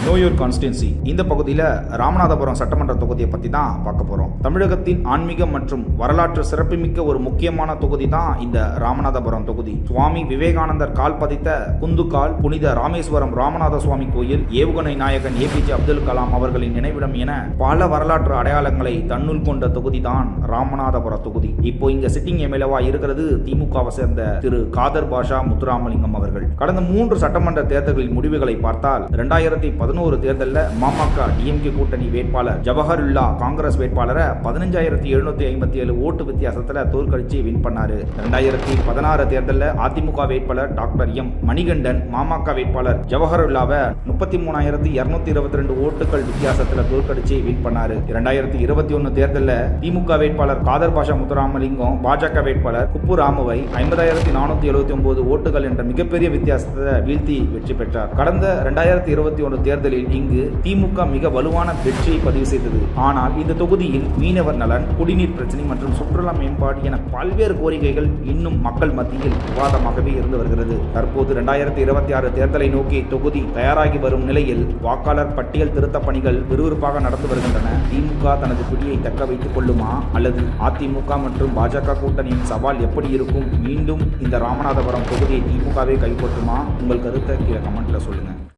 நோயூர் constituency இந்த பகுதியில் ராமநாதபுரம் சட்டமன்ற தொகுதியை பற்றி தான் பார்க்க போகிறோம். தமிழகத்தின் ஆன்மீகம் மற்றும் வரலாற்று சிறப்புமிக்க ஒரு முக்கியமான தொகுதி தான் இந்த ராமநாதபுரம் தொகுதி. சுவாமி விவேகானந்தர் கால் பதித்த குந்துக்கால், புனித ராமேஸ்வரம் ராமநாத சுவாமி கோயில், ஏவுகணை நாயகன் APJ அப்துல் கலாம் அவர்களின் நினைவிடம் என பல வரலாற்று அடையாளங்களை தன்னுள் கொண்ட தொகுதி தான் ராமநாதபுரம் தொகுதி. இப்போ இங்க சிட்டிங் எம்எல்ஏவா இருக்கிறது திமுகவை சேர்ந்த திரு காதர் பாஷா முத்துராமலிங்கம் அவர்கள். கடந்த 3 சட்டமன்ற தேர்தல்களின் முடிவுகளை பார்த்தால் 2011 தேர்தலில் மாமக DMK கூட்டணி வேட்பாளர் ஜவஹருல்லா காங்கிரஸ் வேட்பாளரை 15,757 ஓட்டு வித்தியாசத்தில் தோற்கடிச்சு வின் பண்ணாரு. 2016 தேர்தலில் அதிமுக வேட்பாளர் டாக்டர் M மணிகண்டன் மாமக வேட்பாளர் ஜவஹருல்லாவை 33,222 ஓட்டுகள் வித்தியாசத்தில் தோற்கடிச்சு வின் பண்ணாரு. 2021 தேர்தலில் திமுக வேட்பாளர் காதர் பாஷா முத்துராமலிங்கம் பாஜக வேட்பாளர் குப்பு ராமுவை 50,479 ஓட்டுகள் என்ற மிகப்பெரிய வித்தியாசத்தை வீழ்த்தி வெற்றி பெற்றார். கடந்த 2021 தேர்தலில் இங்கு திமுக மிக வலுவான வெற்றியை பதிவு செய்தது. ஆனால் இந்த தொகுதியில் மீனவர் நலன், குடிநீர் பிரச்சனை மற்றும் சுற்றுலா மேம்பாடு என பல்வேறு கோரிக்கைகள் இன்னும் மக்கள் மத்தியில் விவாதமாகவே இருந்து வருகிறது. தற்போது 2026 தேர்தலை நோக்கி தொகுதி தயாராகி வரும் நிலையில் வாக்காளர் பட்டியல் திருத்த பணிகள் விறுவிறுப்பாக நடந்து வருகின்றன. திமுக தனது பிடியை தக்க வைத்துக் கொள்ளுமா அல்லது அதிமுக மற்றும் பாஜக கூட்டணியின் சவால் எப்படி இருக்கும்? மீண்டும் இந்த ராமநாதபுரம் தொகுதியை திமுகவே கைப்பற்றுமா? உங்கள் கருத்தை கீழே கமெண்ட்ல சொல்லுங்க.